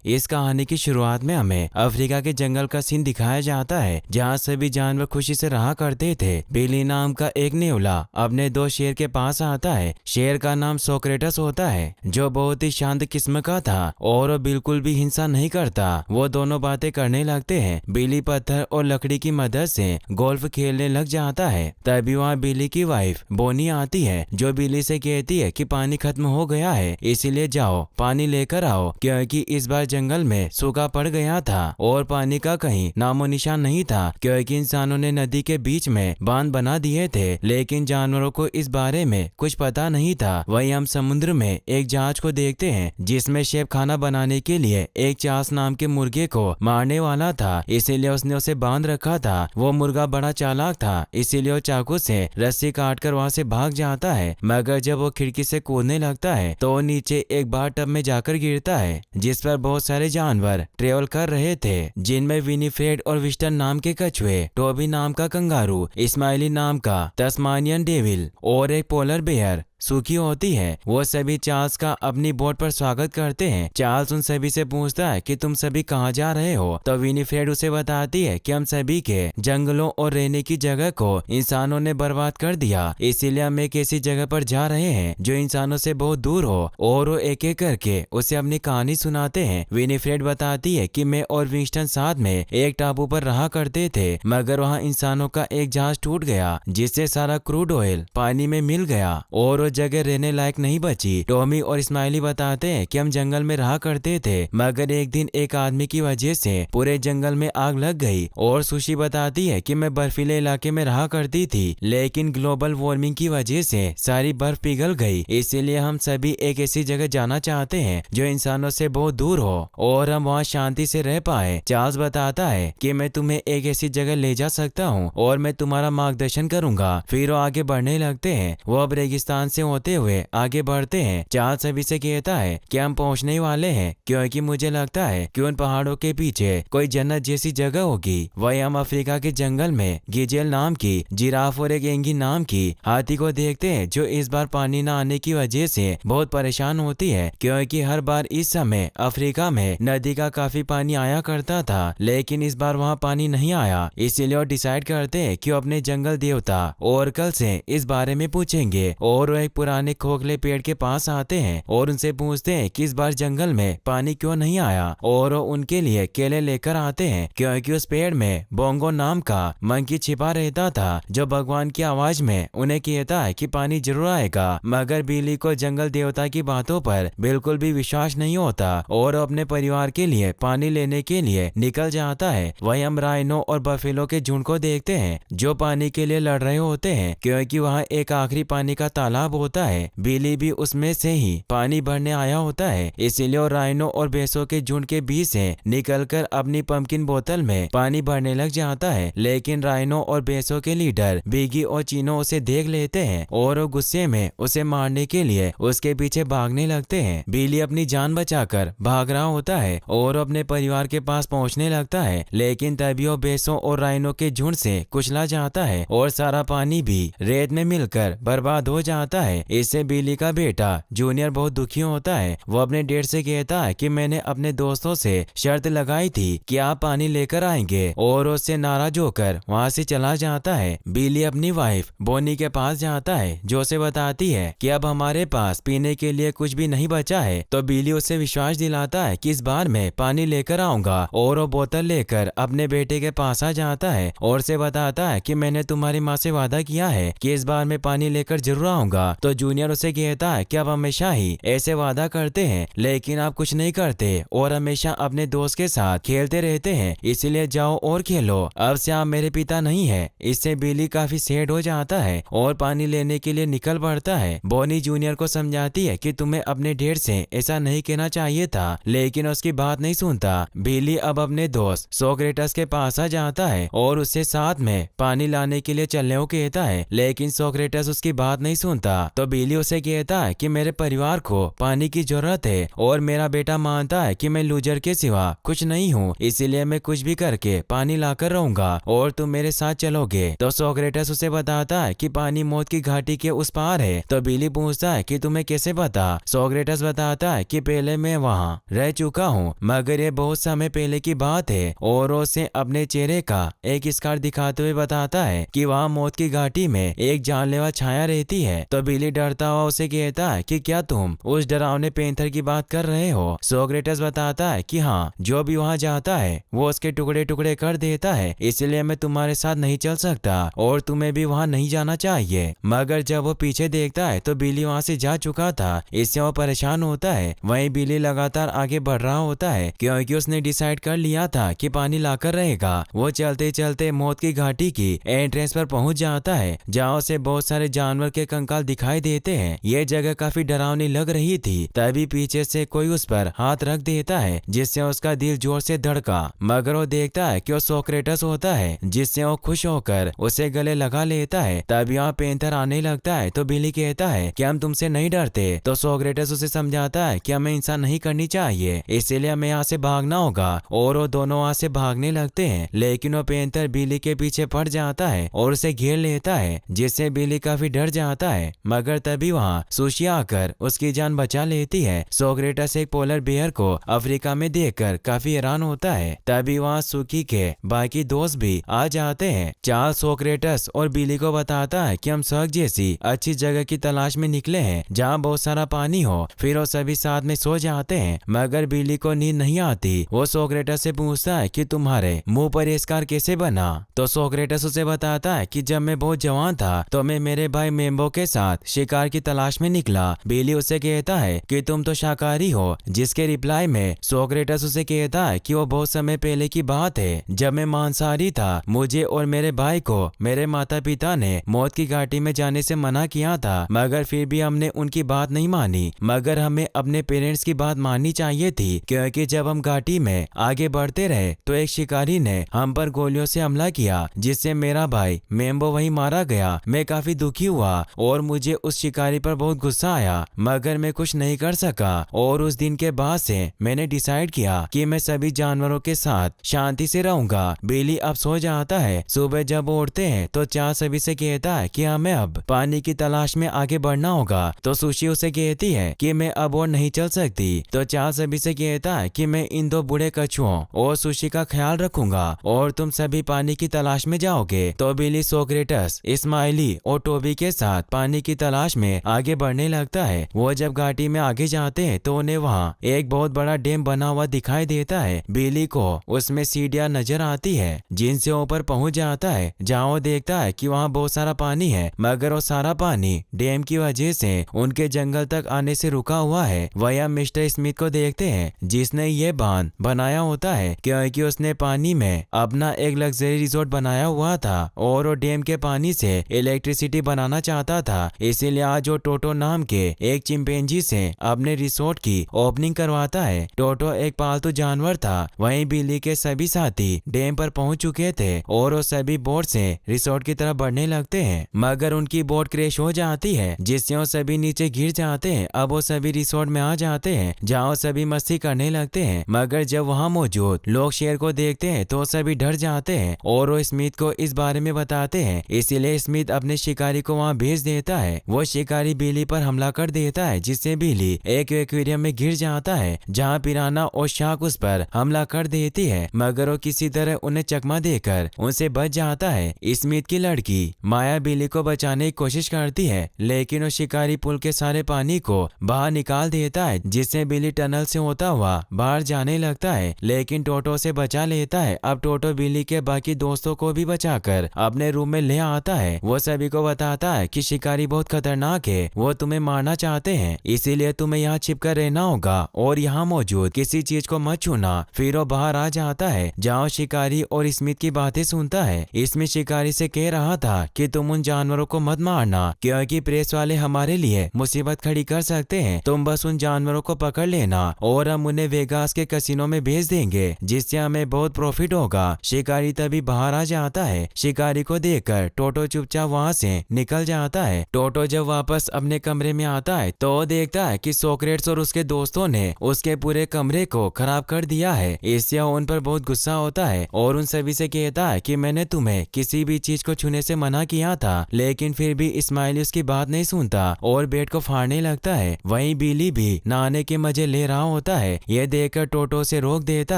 इस कहानी की शुरुआत में हमें अफ्रीका के जंगल का सीन दिखाया जाता है, जहाँ सभी जानवर खुशी से रहा करते थे। बिली नाम का एक नेवला अपने दो शेर के पास आता है। शेर का नाम सोक्रेटस होता है, जो बहुत ही शांत किस्म का था और वो बिल्कुल भी हिंसा नहीं करता। वो दोनों बातें करने लगते हैं। बिली पत्थर और लकड़ी की मदद से गोल्फ खेलने लग जाता है। तभी वहाँ बिली की वाइफ बोनी आती है, जो बिली से कहती है कि पानी खत्म हो गया है, इसीलिए जाओ पानी लेकर आओ, क्योंकि इस बार जंगल में सूखा पड़ गया था और पानी का कहीं नामो निशान नहीं था, क्योंकि इंसानों ने नदी के बीच में बांध बना दिए थे। लेकिन जानवरों को इस बारे में कुछ पता नहीं था। वहीं हम समुद्र में एक जहाज को देखते हैं, जिसमें शेफ खाना बनाने के लिए एक चास नाम के मुर्गे को मारने वाला था, इसीलिए उसने उसे बांध रखा था। वो मुर्गा बड़ा चालाक था, इसीलिए वो चाकू से रस्सी काटकर वहां से भाग जाता है। मगर जब वो खिड़की से कूदने लगता है तो वो नीचे एक बार टब में जाकर गिरता है, जिस पर बहुत सारे जानवर ट्रेवल कर रहे थे, जिनमें विनीफ्रेड और विस्टन नाम के कछुए, टोबी नाम का कंगारू, इस्माइली नाम का तस्मानियन डेविल और एक पोलर बेयर सूखी होती है। वो सभी चार्ल्स का अपनी बोट पर स्वागत करते हैं। चार्ल्स उन सभी से पूछता है कि तुम सभी कहाँ जा रहे हो, तो विनीफ्रेड उसे बताती है कि हम सभी के जंगलों और रहने की जगह को इंसानों ने बर्बाद कर दिया, इसीलिए हम एक ऐसी जगह पर जा रहे हैं जो इंसानों से बहुत दूर हो। और वो एक एक करके उसे अपनी कहानी सुनाते हैं। विनीफ्रेड बताती है कि मैं और विंस्टन साथ में एक टापू पर रहा करते थे, मगर वहाँ इंसानों का एक जहाज टूट गया, जिससे सारा क्रूड ऑयल पानी में मिल गया और जगह रहने लायक नहीं बची। टॉमी और इस्माइली बताते हैं कि हम जंगल में रहा करते थे, मगर एक दिन एक आदमी की वजह से पूरे जंगल में आग लग गई। और सुशी बताती है कि मैं बर्फीले इलाके में रहा करती थी, लेकिन ग्लोबल वार्मिंग की वजह से सारी बर्फ पिघल गई, इसीलिए हम सभी एक ऐसी जगह जाना चाहते हैं जो इंसानों से बहुत दूर हो और हम वहाँ शांति से रह पाए। चार्ल्स बताता है कि मैं तुम्हें एक ऐसी जगह ले जा सकता हूँ और मैं तुम्हारा मार्गदर्शन करूंगा। फिर वो आगे बढ़ने लगते हैं। वो अब रेगिस्तान से होते हुए आगे बढ़ते हैं। चार्ल्स सभी से कहता है कि हम पहुंचने वाले हैं, क्योंकि मुझे लगता है कि उन पहाड़ों के पीछे कोई जन्नत जैसी जगह होगी। वही हम अफ्रीका के जंगल में गिजेल नाम की जिराफ और एक एंगी नाम की हाथी को देखते हैं, जो इस बार पानी न आने की वजह से बहुत परेशान होती है, क्योंकि हर बार इस समय अफ्रीका में नदी का काफी पानी आया करता था, लेकिन इस बार वहाँ पानी नहीं आया। इसीलिए वो डिसाइड करते हैं कि वो अपने जंगल देवता ओरकल से इस बारे में पूछेंगे। और वो एक पुराने खोखले पेड़ के पास आते हैं और उनसे पूछते हैं कि इस बार जंगल में पानी क्यों नहीं आया, और वो उनके लिए केले लेकर आते हैं, क्योंकि उस पेड़ में बोंगो नाम का मंकी छिपा रहता था, जो भगवान की आवाज में उन्हें कहता है कि पानी जरूर आएगा। मगर बिली को जंगल देवता की बातों पर बिल्कुल भी विश्वास नहीं होता और अपने परिवार के लिए पानी लेने के लिए निकल जाता है। वहीं हम राइनो और बफेलो के झुंड को देखते हैं, जो पानी के लिए लड़ रहे होते हैं, क्योंकि वहाँ एक आखिरी पानी का तालाब होता है। बिली भी उसमें से ही पानी भरने आया होता है, इसीलिए वो राइनो और भैंसों के झुंड के बीच से निकलकर अपनी पंपकिन बोतल में पानी भरने लग जाता है। लेकिन राइनो और भैंसों के लीडर बिगी और चीनो उसे देख लेते हैं और वो गुस्से में उसे मारने के लिए उसके पीछे भागने लगते हैं। बिली अपनी जान बचाकर भाग रहा होता है और अपने परिवार के पास पहुंचने लगता है, लेकिन तभी वो भैंसों और राइनो के झुंड से कुचला जाता है और सारा पानी भी रेत में मिलकर बर्बाद हो जाता है। इससे बिली का बेटा जूनियर बहुत दुखी होता है। वो अपने डैड से कहता है कि मैंने अपने दोस्तों से शर्त लगाई थी कि आप पानी लेकर आएंगे, और उससे नाराज होकर वहाँ से चला जाता है। बिली अपनी वाइफ बोनी के पास जाता है, जो उसे बताती है कि अब हमारे पास पीने के लिए कुछ भी नहीं बचा है। तो बिली उसे विश्वास दिलाता है कि इस बार मैं पानी लेकर आऊंगा, और वो बोतल लेकर अपने बेटे के पास आ जाता है और उसे बताता है कि मैंने तुम्हारी माँ से वादा किया है कि इस बार मैं पानी लेकर जरूर आऊंगा। तो जूनियर उसे कहता है कि आप हमेशा ही ऐसे वादा करते हैं, लेकिन आप कुछ नहीं करते और हमेशा अपने दोस्त के साथ खेलते रहते हैं, इसीलिए जाओ और खेलो, अब से आप मेरे पिता नहीं है। इससे बिली काफी सैड हो जाता है और पानी लेने के लिए निकल पड़ता है। बोनी जूनियर को समझाती है कि तुम्हें अपने ढेर से ऐसा नहीं कहना चाहिए था, लेकिन उसकी बात नहीं सुनता। बिली अब अपने दोस्त सोक्रेटस के पास आ जाता है और उससे साथ में पानी लाने के लिए चलने को कहता है, लेकिन सोक्रेटस उसकी बात नहीं सुनता तो बिली उसे कहता है कि मेरे परिवार को पानी की जरूरत है और मेरा बेटा मानता है कि मैं लूजर के सिवा कुछ नहीं हूँ, इसीलिए मैं कुछ भी करके पानी लाकर रहूंगा और तुम मेरे साथ चलोगे। तो सोक्रेटस उसे बताता है कि पानी मौत की घाटी के उस पार है। तो बिली पूछता है कि तुम्हें कैसे पता। सोक्रेटस बताता है कि पहले मैं वहाँ रह चुका हूँ, मगर ये बहुत समय पहले की बात है। और उसे अपने चेहरे का एक स्कार दिखाते हुए बताता है कि वहाँ मौत की घाटी में एक जानलेवा छाया रहती है। तो बिली डरता हुआ उसे कहता है कि क्या तुम उस डरावने पेंथर की बात कर रहे हो। सोक्रेटस बताता है कि हाँ, जो भी वहाँ जाता है वो उसके टुकड़े टुकड़े कर देता है, इसलिए मैं तुम्हारे साथ नहीं चल सकता और तुम्हें भी वहाँ नहीं जाना चाहिए। मगर जब वो पीछे देखता है तो बिली वहाँ से जा चुका था, इससे वो परेशान होता है। वहीं बिली लगातार आगे बढ़ रहा होता है क्योंकि उसने डिसाइड कर लिया था कि पानी लाकर रहेगा। वो चलते चलते मौत की घाटी की एंट्रेंस पर पहुंच जाता है, जहाँ उसे बहुत सारे जानवर के कंकाल दिखाई देते हैं। ये जगह काफी डरावनी लग रही थी। तभी पीछे से कोई उस पर हाथ रख देता है, जिससे उसका दिल जोर से धड़का। मगर वो देखता है कि वो सोक्रेटस होता है, जिससे वो खुश होकर उसे गले लगा लेता है। तभी यहाँ पेंथर आने लगता है तो बिली कहता है कि हम तुमसे नहीं डरते। तो सोक्रेटस उसे समझाता है कि हमें हिंसा नहीं करनी चाहिए, इसीलिए हमें यहाँ से भागना होगा। और वो दोनों वहाँ से भागने लगते हैं, लेकिन वो पेंथर बिली के पीछे पड़ जाता है और उसे घेर लेता है, जिससे बिली काफी डर जाता है। मगर तभी वहाँ सुशी आकर उसकी जान बचा लेती है। सोक्रेटस एक पोलर बेयर को अफ्रीका में देखकर काफी हैरान होता है। तभी वहाँ सुकी के बाकी दोस्त भी आ जाते हैं। चार्ल्स सोक्रेटस और बिली को बताता है कि हम स्वर्ग जैसी अच्छी जगह की तलाश में निकले हैं, जहाँ बहुत सारा पानी हो। फिर वो सभी साथ में सो जाते हैं, मगर बिली को नींद नहीं आती। वो सोक्रेटस से पूछता है कि तुम्हारे मुंह पर ये स्कार कैसे बना। तो सोक्रेटस उसे बताता है कि जब मैं बहुत जवान था तो मैं मेरे भाई मेम्बो के साथ शिकार की तलाश में निकला। बिली उसे कहता है कि तुम तो शाकाहारी हो, जिसके रिप्लाई में सोक्रेटस उसे कहता है कि वो बहुत समय पहले की बात है, जब मैं मांसाहारी था। मुझे और मेरे भाई को मेरे माता पिता ने मौत की घाटी में जाने से मना किया था, मगर फिर भी हमने उनकी बात नहीं मानी। मगर हमें अपने पेरेंट्स की बात माननी चाहिए थी, क्योंकि जब हम घाटी में आगे बढ़ते रहे तो एक शिकारी ने हम पर गोलियों से हमला किया, जिससे मेरा भाई मेम्बो वहीं मारा गया। मैं काफी दुखी हुआ और मुझे उस शिकारी पर बहुत गुस्सा आया, मगर मैं कुछ नहीं कर सका। और उस दिन के बाद से मैंने डिसाइड किया कि मैं सभी जानवरों के साथ शांति से रहूंगा। बिली अब सो जाता है। सुबह जब उठते हैं तो चार्ल्स सभी से कहता है कि हमें अब पानी की तलाश में आगे बढ़ना होगा। तो सुशी उसे कहती है कि मैं अब और नहीं चल सकती। तो चार्ल्स सभी से कहता है कि मैं इन दो बूढ़े कछुओं और सुशी का ख्याल रखूंगा और तुम सभी पानी की तलाश में जाओगे। तो बिली सोक्रेटस, स्माइली और टोबी के साथ पानी की तलाश में आगे बढ़ने लगता है। वो जब घाटी में आगे जाते हैं तो उन्हें वहाँ एक बहुत बड़ा डैम बना हुआ दिखाई देता है। बिली को उसमें सीढ़ियां नजर आती है, जिनसे ऊपर पहुंच जाता है, जहाँ वो देखता है कि वहाँ बहुत सारा पानी है, मगर वो सारा पानी डैम की वजह से उनके जंगल तक आने से रुका हुआ है। वह मिस्टर स्मिथ को देखते हैं, जिसने ये बांध बनाया होता है क्योंकि उसने पानी में अपना एक लग्जरी रिसोर्ट बनाया हुआ था और वो डैम के पानी से इलेक्ट्रिसिटी बनाना चाहता था। इसीलिए आज वो टोटो नाम के एक चिंपैंजी से अपने रिसोर्ट की ओपनिंग करवाता है। टोटो एक पालतू जानवर था। वहीं बिली के सभी साथी डैम पर पहुंच चुके थे और वो सभी बोट से रिसोर्ट की तरफ बढ़ने लगते हैं, मगर उनकी बोट क्रैश हो जाती है, जिससे वो सभी नीचे गिर जाते हैं। अब वो सभी रिसोर्ट में आ जाते हैं, जहाँ वो सभी मस्ती करने लगते हैं। मगर जब वहाँ मौजूद लोग शेर को देखते हैं तो सभी डर जाते हैं और वो स्मिथ को इस बारे में बताते हैं। इसीलिए स्मिथ अपने शिकारी को वहाँ भेज देता है। वो शिकारी बिली पर हमला कर देता है, जिससे बिली एक एक्वेरियम में गिर जाता है, जहाँ पिराना और शार्क उस पर हमला कर देती है, मगर वो किसी तरह उन्हें चकमा देकर उनसे बच जाता है। स्मिथ की लड़की माया बिली को बचाने की कोशिश करती है, लेकिन वो शिकारी पुल के सारे पानी को बाहर निकाल देता है, जिससे बिली टनल से होता हुआ बाहर जाने लगता है, लेकिन टोटो से बचा लेता है। अब टोटो बिली के बाकी दोस्तों को भी बचाकर अपने रूम में ले आता है। वो सभी को बताता है कि शिकारी बहुत खतरनाक है, वो तुम्हें मारना चाहते हैं, इसीलिए तुम्हें यहाँ छिपकर रहना होगा और यहाँ मौजूद किसी चीज को मत छूना। फिर वो बाहर आ जाता है, जहाँ शिकारी और स्मिथ की बातें सुनता है। इसमें शिकारी से कह रहा था कि तुम उन जानवरों को मत मारना, क्योंकि प्रेस वाले हमारे लिए मुसीबत खड़ी कर सकते हैं। तुम बस उन जानवरों को पकड़ लेना और हम उन्हें वेगास के कैसीनो में भेज देंगे, जिससे हमें बहुत प्रॉफिट होगा। शिकारी तभी बाहर आ जाता है। शिकारी को देखकर टोटो चुपचाप वहाँ से निकल जाता है। टोटो टोटो जब वापस अपने कमरे में आता है तो वो देखता है कि सोक्रेट्स और उसके दोस्तों ने उसके पूरे कमरे को खराब कर दिया है। इससे उन पर बहुत गुस्सा होता है और उन सभी से कहता है कि मैंने तुम्हें किसी भी चीज को छूने से मना किया था, लेकिन फिर भी इस्माइल उसकी बात नहीं सुनता और बेड को फाड़ने लगता है। वहीं बिली भी नहाने के मजे ले रहा होता है। ये देखकर टोटो से रोक देता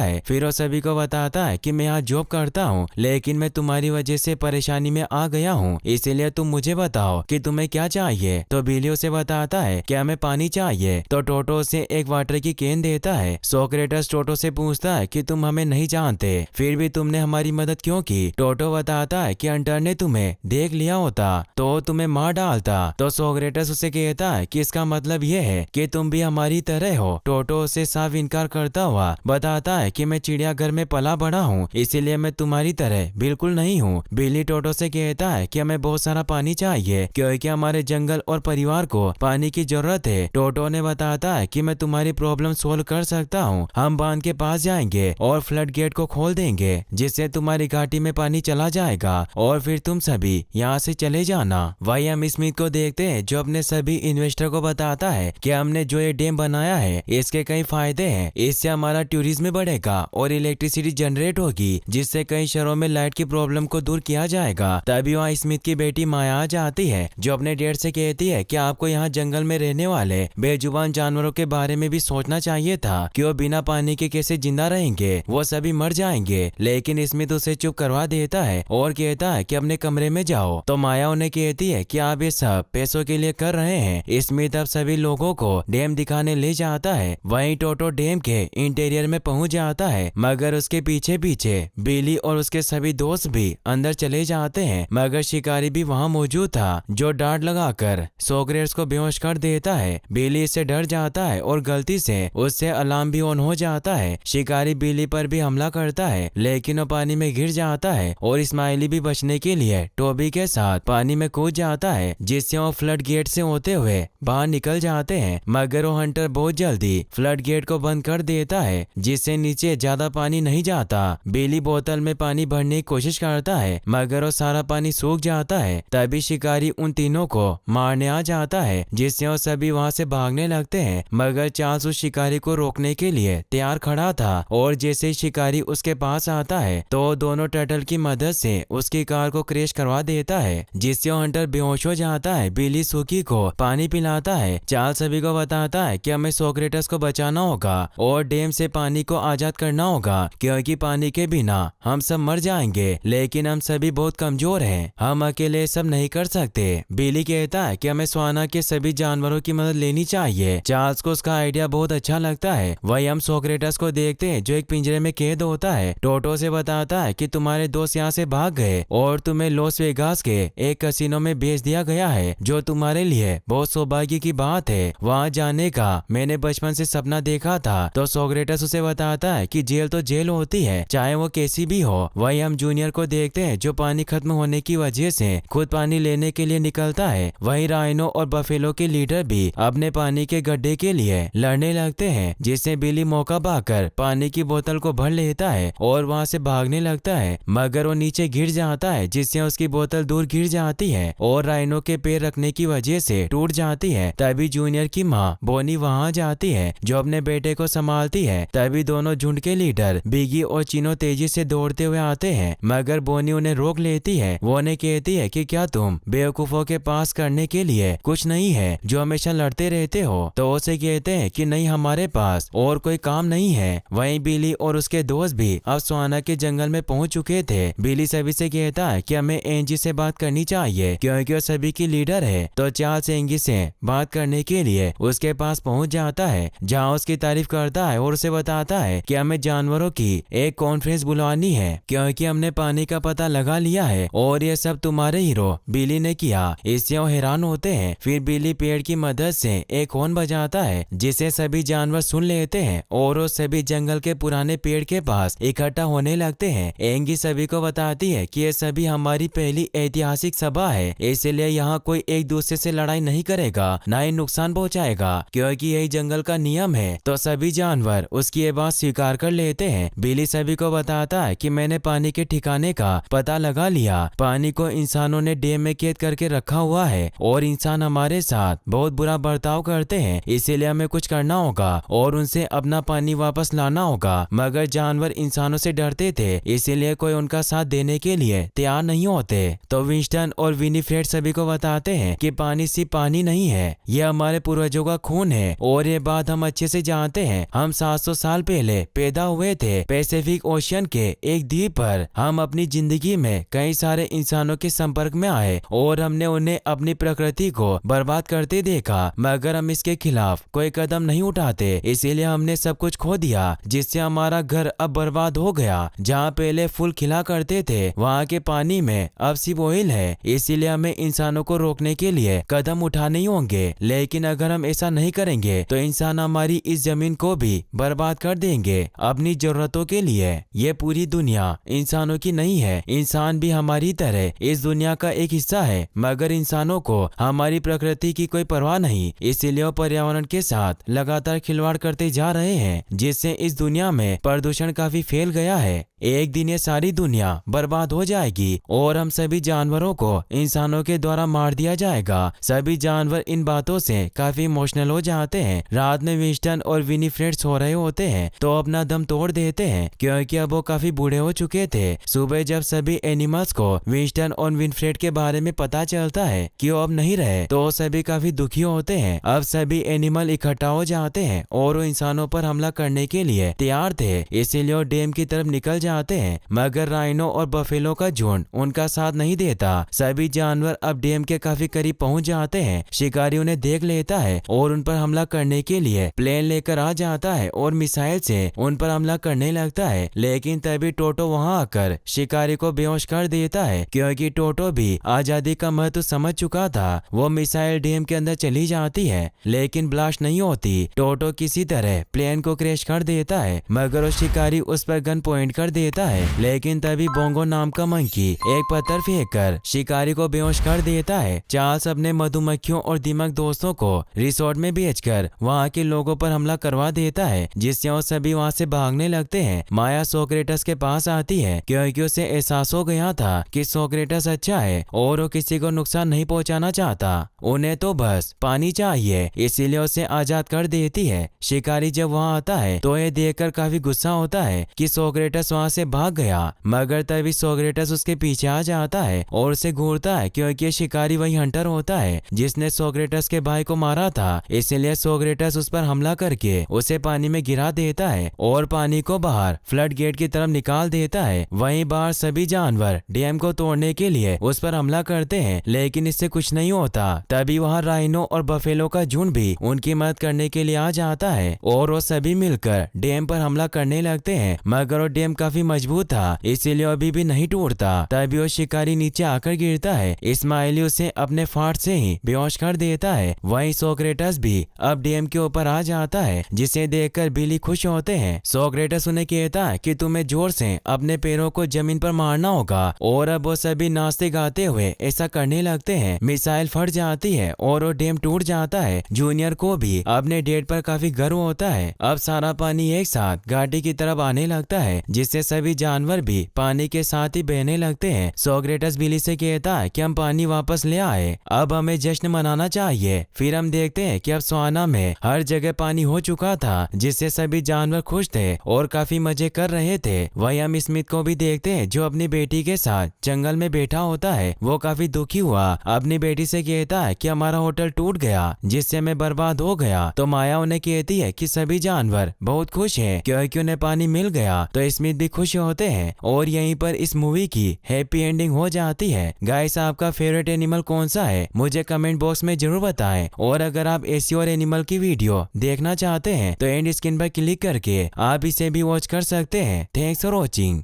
है। फिर वो सभी को बताता है कि मैं यहाँ जॉब करता हूँ, लेकिन मैं तुम्हारी वजह से परेशानी में आ गया हूँ, इसीलिए तुम मुझे बताओ कि तुम्हें क्या चाहिए। तो बिली उसे बताता है कि हमें पानी चाहिए। तो टोटो उसे एक वाटर की कैन देता है। सोक्रेटस टोटो से पूछता है कि तुम हमें नहीं जानते, फिर भी तुमने हमारी मदद क्यों की। टोटो बताता है कि अंटर ने तुम्हें देख लिया होता तो तुम्हें मार डालता। तो सोक्रेटस उसे कहता है कि इसका मतलब ये है कि तुम भी हमारी तरह हो। टोटो उसे साफ इनकार करता हुआ बताता है कि मैं चिड़ियाघर में पला बड़ा हूँ, इसीलिए मैं तुम्हारी तरह बिल्कुल नहीं हूँ। बिली टोटो से कहता है कि हमें बहुत सारा पानी चाहिए क्योंकि हमारे जंगल और परिवार को पानी की जरूरत है। टोटो ने बताता है कि मैं तुम्हारी प्रॉब्लम सोल्व कर सकता हूँ। हम बांध के पास जाएंगे और फ्लड गेट को खोल देंगे, जिससे तुम्हारी घाटी में पानी चला जाएगा और फिर तुम सभी यहाँ से चले जाना। वही हम स्मिथ को देखते हैं जो अपने सभी इन्वेस्टर को बताता है कि हमने जो ये डैम बनाया है इसके कई फायदे हैं। इससे हमारा टूरिज्म बढ़ेगा और इलेक्ट्रिसिटी जनरेट होगी, जिससे कई शहरों में लाइट की प्रॉब्लम को दूर किया जाएगा। तभी वहाँ स्मिथ की बेटी माया आ जाती है जो अपने डैड से कहती है कि आपको यहाँ जंगल में रहने वाले बेजुबान जानवरों के बारे में भी सोचना चाहिए था कि वो बिना पानी के कैसे जिंदा रहेंगे, वो सभी मर जाएंगे। लेकिन स्मिथ उसे चुप करवा देता है और कहता है कि अपने कमरे में जाओ। तो माया उन्हें कहती है कि आप ये सब पैसों के लिए कर रहे हैं। स्मिथ अब सभी लोगों को डैम दिखाने ले जाता है। वहीं टोटो डैम के इंटीरियर में पहुंच जाता है, मगर उसके पीछे पीछे बिली और उसके सभी दोस्त भी अंदर चले जाते हैं। मगर शिकारी भी वहां मौजूद था जो डांट लगाकर सोक्रेट्स को बेहोश कर देता है। बिली इससे डर जाता है और गलती से उससे अलार्म भी ऑन हो जाता है। शिकारी बिली पर भी हमला करता है, लेकिन वो पानी में गिर जाता है और इस्माइली भी बचने के लिए टोबी के साथ पानी में कूद जाता है, जिससे वो फ्लड गेट से होते हुए बाहर निकल जाते हैं। मगर वो हंटर बहुत जल्दी फ्लड गेट को बंद कर देता है, जिससे नीचे ज्यादा पानी नहीं जाता। बिली बोतल में पानी भरने की कोशिश करता है, मगर वो सारा पानी सूख जाता है। तभी शिकारी उन तीनों को मारने आ जाता है, जिससे वो सभी वहां से भागने लगते हैं। मगर चार्ल्स उस शिकारी को रोकने के लिए तैयार खड़ा था और जैसे ही शिकारी उसके पास आता है तो दोनों टर्टल की मदद से उसकी कार को क्रैश करवा देता है, जिससे वो हंटर बेहोश हो जाता है। बिली सुकी को पानी पिलाता है। चार्ल्स सभी को बताता है कि हमें सोक्रेटस को बचाना होगा और डैम से पानी को आजाद करना होगा, क्योंकि पानी के बिना हम सब मर जाएंगे। लेकिन हम सभी बहुत कमजोर हैं, हम अकेले सब नहीं कर सकते। बिली कहता है कि हमें स्वाना के सभी जानवरों की मदद लेनी चाहिए। चार्ल्स को उसका आइडिया बहुत अच्छा लगता है। वही हम सोक्रेटस को देखते हैं जो एक पिंजरे में कैद होता है। टोटो से बताता है कि तुम्हारे दोस्त यहाँ से भाग गए और तुम्हें लॉस वेगास के एक कैसीनो में भेज दिया गया है, जो तुम्हारे लिए बहुत सौभाग्य की बात है। वहाँ जाने का मैंने बचपन से सपना देखा था। तो सोक्रेटस उसे बताता है कि जेल तो जेल होती है, चाहे वो कैसी भी हो। वही हम जूनियर को देखते हैं जो पानी खत्म होने की वजह से खुद पानी लेने के लिए निकलता है। वही राइनो और बफेलो के लीडर भी अपने पानी के गड्ढे के लिए लड़ने लगते हैं, जिससे बिली मौका पाकर पानी की बोतल को भर लेता है और वहां से भागने लगता है। मगर वो नीचे गिर जाता है, जिससे उसकी बोतल दूर गिर जाती है और राइनो के पैर रखने की वजह से टूट जाती है। तभी जूनियर की माँ बोनी वहां जाती है जो अपने बेटे को संभालती है। तभी दोनों झुंड के लीडर बिगी और चिनो तेजी से दौड़ते हुए आते हैं, मगर बोनी उन्हें रोक लेती है। वो उन्हें कहती है कि क्या तुम बेवकूफों के पास करने के लिए कुछ नहीं है जो हमेशा लड़ते रहते हो। तो उसे कहते हैं कि नहीं, हमारे पास और कोई काम नहीं है। वहीं बिली और उसके दोस्त भी अब स्वाना के जंगल में पहुंच चुके थे। बिली सभी से कहता है कि हमें एंजी से बात करनी चाहिए क्योंकि वो सभी की लीडर है। तो चार्ल्स एंजी से बात करने के लिए उसके पास पहुंच जाता है, जहां उसकी तारीफ करता है और उसे बताता है कि हमें जानवरों की एक कॉन्फ्रेंस बुलवानी है क्योंकि हमने पानी का पता लगा लिया है और ये सब तुम्हारे हीरो बिली ने किया। इससे वो हैरान होते हैं। फिर बिली पेड़ की मदद से एक हॉर्न बजाता है, जिसे सभी जानवर सुन लेते हैं और वो सभी जंगल के पुराने पेड़ के पास इकट्ठा होने लगते हैं। एंगी सभी को बताती है कि ये सभी हमारी पहली ऐतिहासिक सभा है, इसलिए यहाँ कोई एक दूसरे से लड़ाई नहीं करेगा, ना ही नुकसान पहुँचाएगा, क्योंकि यही जंगल का नियम है। तो सभी जानवर उसकी ये बात स्वीकार कर लेते हैं। बिली सभी को बताता है कि मैंने पानी के ठिकाने का पता लगा लिया। पानी को इंसानों ने डैम में कैद करके रखा हुआ हुआ है और इंसान हमारे साथ बहुत बुरा बर्ताव करते हैं, इसीलिए हमें कुछ करना होगा और उनसे अपना पानी वापस लाना होगा। मगर जानवर इंसानों से डरते थे, इसीलिए कोई उनका साथ देने के लिए तैयार नहीं होते। तो विंस्टन और विनीफ्रेड सभी को बताते हैं कि पानी सिर्फ पानी नहीं है, ये हमारे पूर्वजों का खून है और ये बात हम अच्छे से जानते हैं। हम 700 साल पहले पैदा हुए थे पैसिफिक ओशियन के एक द्वीप पर। हम अपनी जिंदगी में कई सारे इंसानों के संपर्क में आए और हमने उन्हें अपनी प्रकृति को बर्बाद करते देखा, मगर हम इसके खिलाफ कोई कदम नहीं उठाते। इसीलिए हमने सब कुछ खो दिया, जिससे हमारा घर अब बर्बाद हो गया। जहाँ पहले फूल खिला करते थे वहाँ के पानी में अब सिर्फ ऑयल है। इसीलिए हमें इंसानों को रोकने के लिए कदम उठाने ही होंगे, लेकिन अगर हम ऐसा नहीं करेंगे तो इंसान हमारी इस जमीन को भी बर्बाद कर देंगे अपनी जरूरतों के लिए। ये पूरी दुनिया इंसानों की नहीं है, इंसान भी हमारी तरह इस दुनिया का एक हिस्सा है, मगर इंसानों को हमारी प्रकृति की कोई परवाह नहीं। इसीलिए वो पर्यावरण के साथ लगातार खिलवाड़ करते जा रहे हैं, जिससे इस दुनिया में प्रदूषण काफी फैल गया है। एक दिन ये सारी दुनिया बर्बाद हो जाएगी और हम सभी जानवरों को इंसानों के द्वारा मार दिया जाएगा। सभी जानवर इन बातों से काफी इमोशनल हो जाते हैं। रात में विंस्टन और विनीफ्रेड सो रहे होते हैं तो अपना दम तोड़ देते हैं, क्योंकि अब वो काफी बूढ़े हो चुके थे। सुबह जब सभी एनिमल्स को विंस्टन और विनीफ्रेड के बारे में पता चलता है कि वो अब नहीं रहे, तो सभी काफी दुखी होते हैं। अब सभी एनिमल इकट्ठा हो जाते हैं और वो इंसानों पर हमला करने के लिए तैयार थे, इसीलिए वो डैम की तरफ निकल जाते हैं। मगर राइनो और बफेलो का झुंड उनका साथ नहीं देता। सभी जानवर अब डैम के काफी करीब पहुंच जाते हैं। शिकारी उन्हें देख लेता है और उन पर हमला करने के लिए प्लेन लेकर आ जाता है और मिसाइल से उन पर हमला करने लगता है, लेकिन तभी टोटो वहां आकर शिकारी को बेहोश कर देता है, क्योंकि टोटो भी आजादी का महत्व समझ चुका था। वो मिसाइल डैम के अंदर चली जाती है, लेकिन ब्लास्ट नहीं होती। टोटो किसी तरह प्लेन को क्रैश कर देता है, मगर वो शिकारी उस पर गन पॉइंट कर देता है, लेकिन तभी बोंगो नाम का मंकी एक पत्थर फेंककर शिकारी को बेहोश कर देता है। चार्ल्स अपने मधुमक्खियों और दिमाग दोस्तों को रिसोर्ट में भेजकर वहाँ के लोगों पर हमला करवा देता है, जिससे वो सभी वहाँ से भागने लगते हैं। माया सोक्रेटस के पास आती है, क्योंकि उसे एहसास हो गया था कि सोक्रेटस अच्छा है और वो किसी को नुकसान नहीं पहुँचाना चाहता। उन्हें तो बस पानी चाहिए, इसीलिए उसे आजाद कर देती है। शिकारी जब वहाँ आता है तो ये देखकर काफी गुस्सा होता है कि सोक्रेटस वहाँ से भाग गया, मगर तभी सोक्रेटस उसके पीछे आ जाता है और उसे घूरता है, क्योंकि शिकारी वही हंटर होता है जिसने सोक्रेटस के भाई को मारा था। इसलिए सोक्रेटस उस पर हमला करके उसे पानी में गिरा देता है और पानी को बाहर फ्लड गेट की तरफ निकाल देता है। वहीं बाहर सभी जानवर डैम को तोड़ने के लिए उस पर हमला करते हैं, लेकिन इससे कुछ नहीं होता। तभी वहाँ राइनो और बफेलो का झुंड भी उनकी मदद करने के लिए आ जाता है और वो सभी मिलकर डैम पर हमला करने लगते हैं, मगर वो डैम काफी मजबूत था, इसीलिए अभी भी नहीं टूटता। तभी वो शिकारी नीचे आकर गिरता है। इस्माइली उसे अपने फाट से ही बेहोश कर देता है। वहीं सोक्रेटस भी अब डैम के ऊपर आ जाता है, जिसे देखकर बिली खुश होते हैं। सोक्रेटस उन्हें कहता है कि तुम्हें जोर से अपने पैरों को जमीन पर मारना होगा, और अब वो सभी नाचते गाते हुए ऐसा करने लगते हैं। मिसाइल फट जाती है और वो डैम टूट जाता है। जूनियर को भी अपने डेट पर काफी गर्व होता है। अब सारा पानी एक साथ घाटी की तरफ आने लगता है, जिससे सभी जानवर भी पानी के साथ ही बहने लगते हैं। सोक्रेटस बिली से कहता है कि हम पानी वापस ले आए, अब हमें जश्न मनाना चाहिए। फिर हम देखते हैं कि अब स्वाना में हर जगह पानी हो चुका था, जिससे सभी जानवर खुश थे और काफी मजे कर रहे थे। वहीं हम स्मिथ को भी देखते हैं, जो अपनी बेटी के साथ जंगल में बैठा होता है। वो काफी दुखी हुआ, अपनी बेटी से कहता है कि हमारा होटल टूट गया, जिससे मैं बर्बाद हो गया। तो माया उन्हें कहती है कि सभी जानवर बहुत खुश हैं, क्योंकि उन्हें पानी मिल गया। तो स्मिथ भी खुश होते हैं और यहीं पर इस मूवी की हैप्पी एंडिंग हो जाती है। गाइस, आपका फेवरेट एनिमल कौन सा है मुझे कमेंट बॉक्स में जरूर बताएं, और अगर आप ऐसी और एनिमल की वीडियो देखना चाहते हैं तो एंड स्क्रीन पर क्लिक करके आप इसे भी वॉच कर सकते हैं। Thanks for watching.